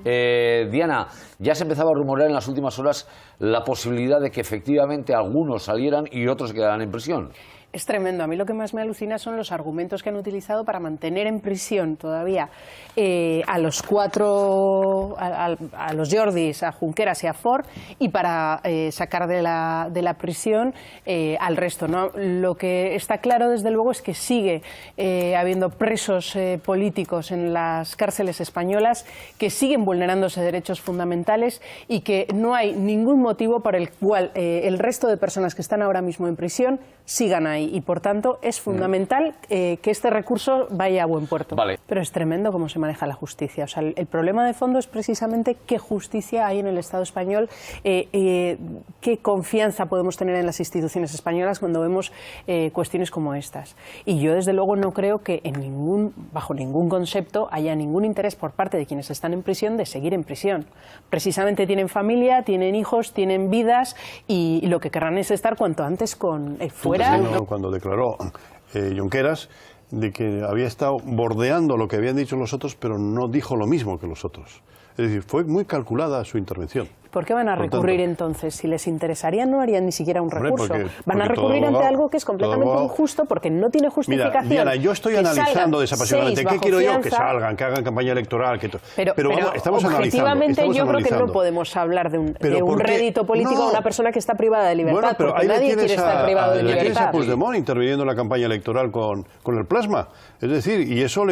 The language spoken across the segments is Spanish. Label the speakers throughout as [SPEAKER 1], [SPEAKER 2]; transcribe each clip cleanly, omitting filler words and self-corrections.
[SPEAKER 1] Diana, ya se empezaba a rumorear en las últimas horas la posibilidad de que efectivamente algunos salieran y otros se quedaran en prisión.
[SPEAKER 2] Es tremendo. A mí lo que más me alucina son los argumentos que han utilizado para mantener en prisión todavía a los cuatro, a los Jordis, a Junqueras y a Forn, y para sacar de la prisión al resto, ¿no? Lo que está claro, desde luego, es que sigue habiendo presos políticos en las cárceles españolas, que siguen vulnerándose derechos fundamentales y que no hay ningún motivo por el cual el resto de personas que están ahora mismo en prisión sigan ahí. Y por tanto es fundamental que este recurso vaya a buen puerto.
[SPEAKER 1] Vale.
[SPEAKER 2] Pero es tremendo cómo se maneja la justicia. O sea, el problema de fondo es precisamente qué justicia hay en el Estado español, qué confianza podemos tener en las instituciones españolas cuando vemos cuestiones como estas. Y yo desde luego no creo que bajo ningún concepto haya ningún interés por parte de quienes están en prisión de seguir en prisión. Precisamente tienen familia, tienen hijos, tienen vidas y lo que querrán es estar cuanto antes fuera.
[SPEAKER 3] Cuando declaró Junqueras de que había estado bordeando lo que habían dicho los otros, pero no dijo lo mismo que los otros. Es decir, fue muy calculada su intervención.
[SPEAKER 2] ¿Por qué van a recurrir entonces? Si les interesaría, no harían ni siquiera un recurso. Van a recurrir
[SPEAKER 3] abogado,
[SPEAKER 2] ante algo que es completamente injusto porque no tiene justificación.
[SPEAKER 3] Mira, Diana, yo estoy analizando desapasionadamente. ¿Qué quiero yo? Que salgan, que hagan campaña electoral.
[SPEAKER 2] Pero
[SPEAKER 3] vamos, estamos
[SPEAKER 2] objetivamente
[SPEAKER 3] analizando.
[SPEAKER 2] Yo creo que no podemos hablar de un rédito político a una persona que está privada de libertad,
[SPEAKER 3] pero
[SPEAKER 2] porque nadie quiere estar privado de libertad.
[SPEAKER 3] Tienes a Puigdemont interviniendo en la campaña electoral con el plasma. Es decir, y eso,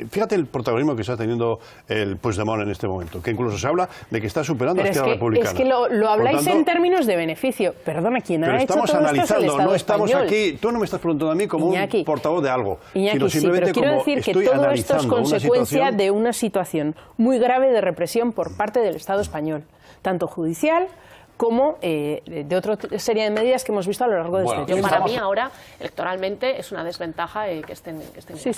[SPEAKER 3] fíjate el protagonismo que está teniendo el Puigdemont en este momento, que incluso se habla de que está superando a Esquerra Republicana.
[SPEAKER 2] Es que lo habláis en términos de beneficio. Perdona, ¿quién ha hecho todo esto?
[SPEAKER 3] Estamos analizando,
[SPEAKER 2] no
[SPEAKER 3] estamos aquí. Tú no me estás preguntando a mí como
[SPEAKER 2] Iñaki,
[SPEAKER 3] un portavoz de algo,
[SPEAKER 2] Iñaki,
[SPEAKER 3] sino simplemente
[SPEAKER 2] pero quiero decir que todo esto es consecuencia de una situación muy grave de represión por parte del Estado español, tanto judicial como de otra serie de medidas que hemos visto a lo largo de este tiempo.
[SPEAKER 4] Para mí ahora, electoralmente, es una desventaja que estén
[SPEAKER 2] Sí,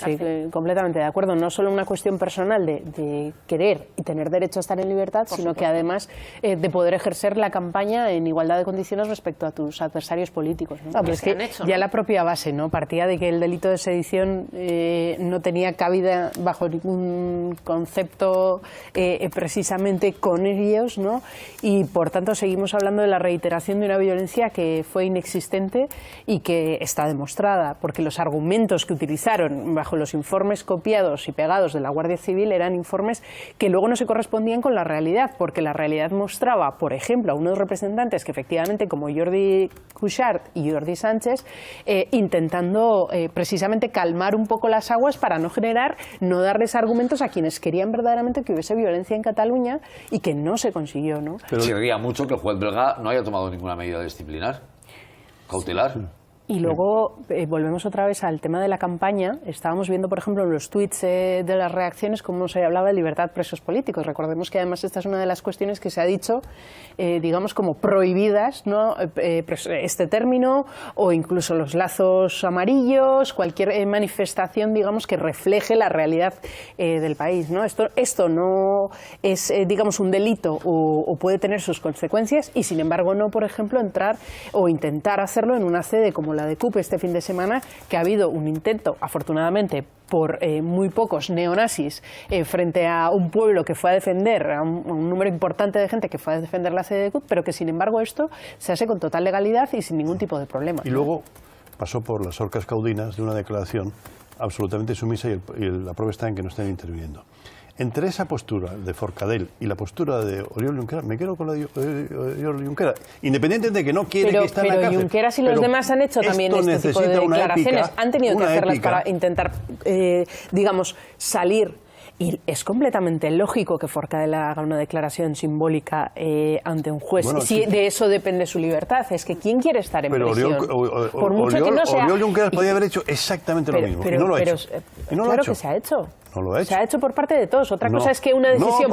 [SPEAKER 2] completamente de acuerdo. No solo una cuestión personal de querer y tener derecho a estar en libertad, sino que además de poder ejercer la campaña en igualdad de condiciones respecto a tus adversarios políticos, ¿no? Pero es que ya la propia base, ¿no?, partía de que el delito de sedición no tenía cabida bajo ningún concepto precisamente con ellos, ¿no? Y por tanto seguimos hablando de la reiteración de una violencia que fue inexistente y que está demostrada, porque los argumentos que utilizaron bajo los informes copiados y pegados de la Guardia Civil eran informes que luego no se correspondían con la realidad, porque la realidad mostraba, por ejemplo, a unos representantes que efectivamente, como Jordi Cuixart y Jordi Sánchez, intentando precisamente calmar un poco las aguas para no darles argumentos a quienes querían verdaderamente que hubiese violencia en Cataluña, y que no se consiguió, ¿no?
[SPEAKER 1] Pero chirría mucho que el juez belga no haya tomado ninguna medida disciplinar, cautelar.
[SPEAKER 2] Y luego volvemos otra vez al tema de la campaña. Estábamos viendo, por ejemplo, en los tuits de las reacciones cómo se hablaba de libertad presos políticos. Recordemos que además esta es una de las cuestiones que se ha dicho, digamos, como prohibidas, ¿no?, este término, o incluso los lazos amarillos, cualquier manifestación, digamos, que refleje la realidad del país, ¿no? Esto no es, digamos, un delito o puede tener sus consecuencias, y sin embargo no, por ejemplo, entrar o intentar hacerlo en una sede como la de CUP este fin de semana, que ha habido un intento, afortunadamente por muy pocos neonazis, frente a un pueblo que fue a defender, a un número importante de gente que fue a defender la sede de CUP, pero que sin embargo esto se hace con total legalidad y sin ningún tipo de problema.
[SPEAKER 3] Y luego pasó por las orcas caudinas de una declaración absolutamente sumisa, y la prueba está en que no están interviniendo. Entre esa postura de Forcadell y la postura de Oriol Junqueras, me quedo con la de Oriol Junqueras, independiente de que no quiere que esté en la cárcel.
[SPEAKER 2] Pero Junqueras y los demás han hecho también este tipo de declaraciones. Han tenido que hacerlas para intentar, digamos, salir. Y es completamente lógico que Forcadell haga una declaración simbólica ante un juez. Bueno, si de eso depende su libertad. Es que ¿quién quiere estar en prisión? Por mucho que no sea...
[SPEAKER 3] Oriol Junqueras podía haber hecho exactamente lo mismo. Y no lo ha hecho.
[SPEAKER 2] Claro que se ha hecho.
[SPEAKER 3] No lo ha hecho.
[SPEAKER 2] Se ha hecho por parte de todos. Otra cosa es que una decisión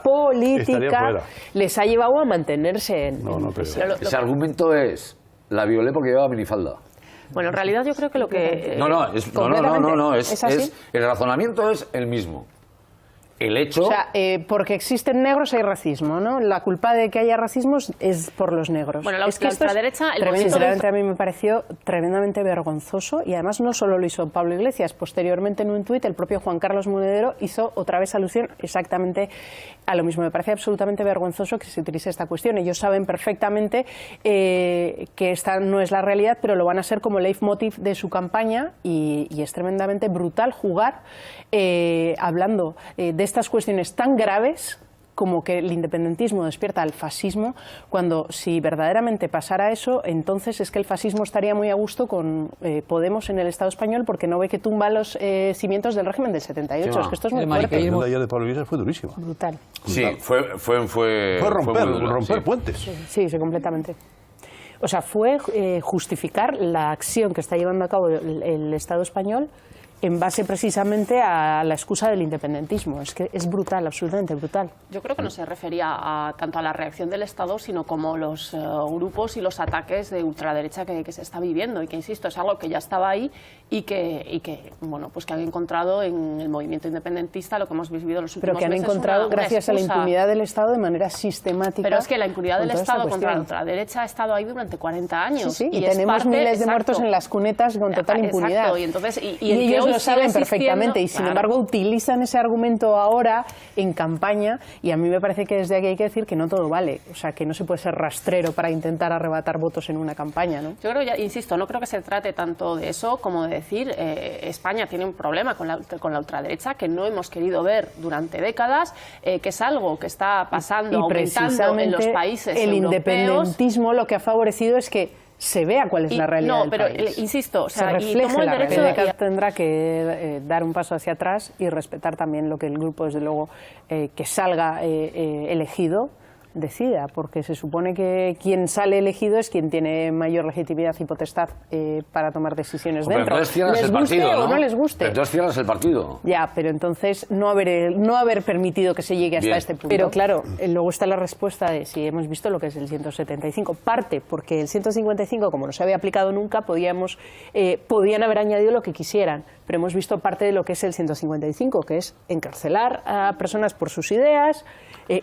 [SPEAKER 2] política les ha llevado a mantenerse en prisión.
[SPEAKER 1] Ese argumento es: la violé porque llevaba minifalda.
[SPEAKER 4] Bueno, en realidad yo creo que lo que...
[SPEAKER 1] El razonamiento es el mismo. el hecho...
[SPEAKER 2] O sea, porque existen negros hay racismo, ¿no? La culpa de que haya racismo es por los negros.
[SPEAKER 4] Bueno, la
[SPEAKER 2] es que esto
[SPEAKER 4] ultraderecha...
[SPEAKER 2] sinceramente a mí me pareció tremendamente vergonzoso y además no solo lo hizo Pablo Iglesias, posteriormente en un tuit el propio Juan Carlos Monedero hizo otra vez alusión exactamente a lo mismo. Me parece absolutamente vergonzoso que se utilice esta cuestión. Ellos saben perfectamente que esta no es la realidad, pero lo van a ser como leitmotiv de su campaña y es tremendamente brutal jugar hablando de estas cuestiones tan graves como que el independentismo despierta al fascismo, cuando si verdaderamente pasara eso, entonces es que el fascismo estaría muy a gusto con Podemos en el Estado español porque no ve que tumba los cimientos del régimen del 78. Es que esto es muy fuerte.
[SPEAKER 3] La segunda de Pablo Iglesias fue durísima.
[SPEAKER 2] Brutal.
[SPEAKER 1] Sí, fue
[SPEAKER 3] romper puentes.
[SPEAKER 2] Sí, completamente. O sea, fue justificar la acción que está llevando a cabo el Estado español en base precisamente a la excusa del independentismo. Es que es brutal, absolutamente brutal.
[SPEAKER 4] Yo creo que no se refería tanto a la reacción del Estado, sino como los grupos y los ataques de ultraderecha que se está viviendo y que, insisto, es algo que ya estaba ahí y que bueno, pues que han encontrado en el movimiento independentista lo que hemos vivido en los últimos meses.
[SPEAKER 2] Pero que han encontrado gracias a la impunidad del Estado de manera sistemática.
[SPEAKER 4] Pero es que la impunidad del Estado contra la ultraderecha ha estado ahí durante 40 años.
[SPEAKER 2] Sí, y tenemos miles de muertos en las cunetas con total impunidad.
[SPEAKER 4] Exacto, y entonces y
[SPEAKER 2] ellos lo saben perfectamente y sin embargo utilizan ese argumento ahora en campaña y a mí me parece que desde aquí hay que decir que no todo vale, o sea, que no se puede ser rastrero para intentar arrebatar votos en una campaña, ¿no?
[SPEAKER 4] Yo creo, insisto, no creo que se trate tanto de eso como de decir España tiene un problema con la ultraderecha que no hemos querido ver durante décadas, que es algo que está pasando, aumentando en los países
[SPEAKER 2] el
[SPEAKER 4] europeos.
[SPEAKER 2] Independentismo lo que ha favorecido es que se vea cuál es la realidad del país.
[SPEAKER 4] No, pero insisto, o sea,
[SPEAKER 2] se refleje la realidad.
[SPEAKER 4] Y
[SPEAKER 2] tendrá que dar un paso hacia atrás y respetar también lo que el grupo, desde luego, que salga elegido, decida, porque se supone que quien sale elegido es quien tiene mayor legitimidad y potestad para tomar decisiones dentro.
[SPEAKER 1] Entonces cierras
[SPEAKER 2] les
[SPEAKER 1] el partido,
[SPEAKER 2] guste
[SPEAKER 1] ¿no?
[SPEAKER 2] o no les guste.
[SPEAKER 1] Pero entonces cierras el partido.
[SPEAKER 2] Ya, pero entonces no haber permitido que se llegue hasta este punto. Pero claro, luego está la respuesta de si hemos visto lo que es el 175. Parte porque el 155, como no se había aplicado nunca, podían haber añadido lo que quisieran. Pero hemos visto parte de lo que es el 155, que es encarcelar a personas por sus ideas,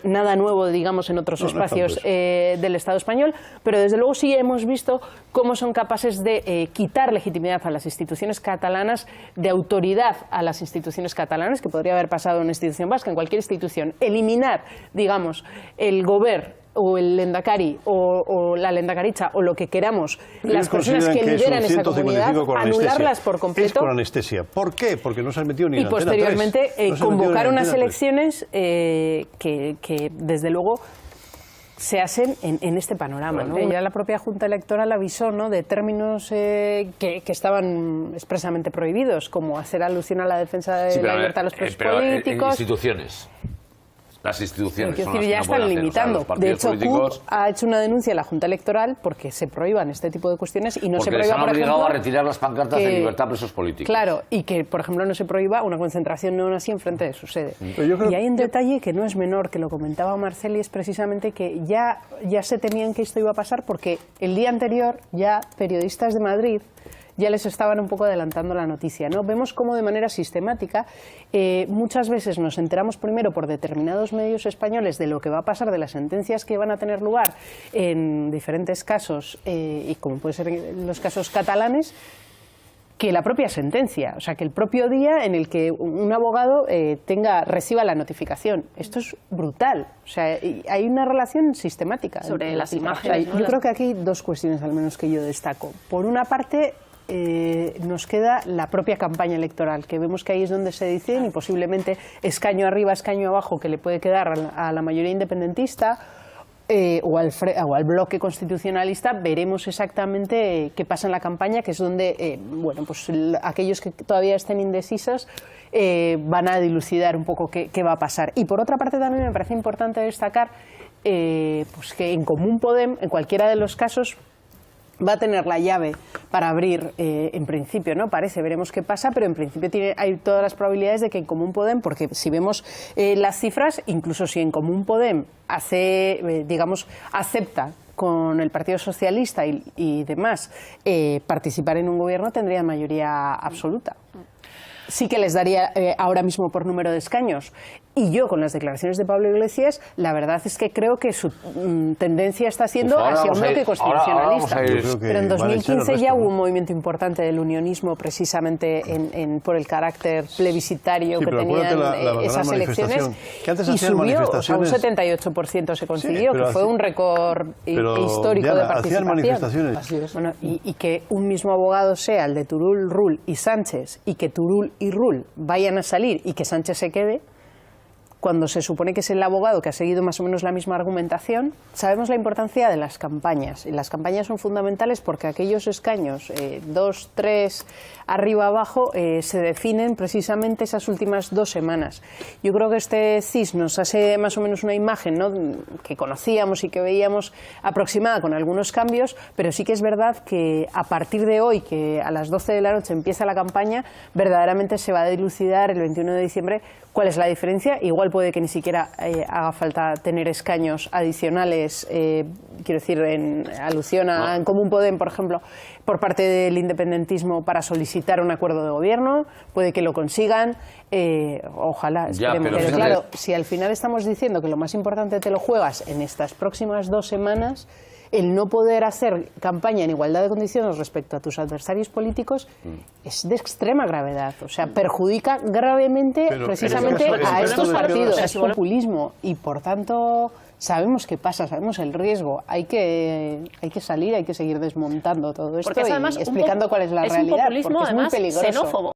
[SPEAKER 2] nada nuevo, digamos, en otros espacios del Estado español, pero desde luego sí hemos visto cómo son capaces de quitar legitimidad a las instituciones catalanas, de autoridad a las instituciones catalanas, que podría haber pasado en una institución vasca, en cualquier institución, eliminar, digamos, el gobierno o el Lendakari o la Lendakaricha o lo que queramos, las personas que lideran esa comunidad, anularlas por completo.
[SPEAKER 3] Es con anestesia. ¿Por qué? Porque no se han metido ni en
[SPEAKER 2] y posteriormente convocar unas elecciones
[SPEAKER 3] 3.
[SPEAKER 2] que desde luego se hacen en este panorama, ¿no? Ya la propia Junta Electoral avisó, ¿no?, de términos que estaban expresamente prohibidos, como hacer alusión a la defensa de la libertad de los presos políticos.
[SPEAKER 1] Instituciones. Las instituciones
[SPEAKER 2] Quiero
[SPEAKER 1] son
[SPEAKER 2] decir,
[SPEAKER 1] las
[SPEAKER 2] ya
[SPEAKER 1] que no
[SPEAKER 2] están
[SPEAKER 1] pueden hacer.
[SPEAKER 2] limitando.
[SPEAKER 1] O sea, los
[SPEAKER 2] de
[SPEAKER 1] partidos
[SPEAKER 2] hecho,
[SPEAKER 1] políticos,
[SPEAKER 2] CUP ha hecho una denuncia a la Junta Electoral porque se prohíban este tipo de cuestiones y no se
[SPEAKER 1] porque les
[SPEAKER 2] prohíba,
[SPEAKER 1] han
[SPEAKER 2] por
[SPEAKER 1] obligado
[SPEAKER 2] ejemplo,
[SPEAKER 1] a retirar las pancartas de libertad a presos políticos.
[SPEAKER 2] Claro, y que, por ejemplo, no se prohíba una concentración neonazi enfrente de su sede.
[SPEAKER 3] Y
[SPEAKER 2] hay un detalle que no es menor, que lo comentaba Marceli, es precisamente que ya se temían que esto iba a pasar porque el día anterior ya periodistas de Madrid ya les estaban un poco adelantando la noticia, ¿no? Vemos cómo de manera sistemática muchas veces nos enteramos primero por determinados medios españoles de lo que va a pasar, de las sentencias que van a tener lugar en diferentes casos, y como puede ser en los casos catalanes, que la propia sentencia, o sea, que el propio día en el que un abogado reciba la notificación. Esto es brutal, o sea, hay una relación sistemática.
[SPEAKER 4] Sobre las imágenes,
[SPEAKER 2] ¿no? Yo creo que aquí hay dos cuestiones al menos que yo destaco. Por una parte, nos queda la propia campaña electoral, que vemos que ahí es donde se deciden y posiblemente escaño arriba, escaño abajo, que le puede quedar a la mayoría independentista o al bloque constitucionalista. Veremos exactamente qué pasa en la campaña, que es donde bueno, pues aquellos que todavía estén indecisos van a dilucidar un poco qué va a pasar. Y por otra parte también me parece importante destacar pues que en Común Podem, en cualquiera de los casos, va a tener la llave para abrir, en principio, ¿no? Veremos qué pasa, pero en principio hay todas las probabilidades de que en Común Podem, porque si vemos las cifras, incluso si en Común Podem acepta con el Partido Socialista y demás participar en un gobierno, tendría mayoría absoluta. Sí que les daría ahora mismo por número de escaños Y yo, con las declaraciones de Pablo Iglesias, la verdad es que creo que su tendencia está siendo hacia un bloque constitucionalista. Pero en 2015 ya hubo un movimiento importante del unionismo, precisamente por el carácter plebiscitario que tenían esas elecciones, y subió, o sea, un 78% se consiguió, que fue un récord histórico de participación. Bueno, y que un mismo abogado sea el de Turull, Rull y Sánchez, y que Turull y Rull vayan a salir y que Sánchez se quede, cuando se supone que es el abogado que ha seguido más o menos la misma argumentación. Sabemos la importancia de las campañas, y las campañas son fundamentales porque aquellos escaños, 2, 3, arriba, abajo, se definen precisamente esas últimas 2 semanas. Yo creo que este CIS nos hace más o menos una imagen, ¿no?, que conocíamos y que veíamos aproximada con algunos cambios, pero sí que es verdad que a partir de hoy, que a las 12 de la noche empieza la campaña, verdaderamente se va a dilucidar el 21 de diciembre cuál es la diferencia. Igual puede que ni siquiera haga falta tener escaños adicionales, quiero decir, en alusión a En Común Podem, por ejemplo, por parte del independentismo para solicitar un acuerdo de gobierno. Puede que lo consigan, ojalá, esperemos. Pero claro, si al final estamos diciendo que lo más importante te lo juegas en estas próximas 2 semanas, el no poder hacer campaña en igualdad de condiciones respecto a tus adversarios políticos es de extrema gravedad. O sea, perjudica gravemente precisamente a estos partidos. Es populismo y, por tanto, sabemos qué pasa, sabemos el riesgo. Hay que salir, hay que seguir desmontando todo esto y explicando cuál es la realidad, porque es muy peligroso.
[SPEAKER 4] Xenófobo.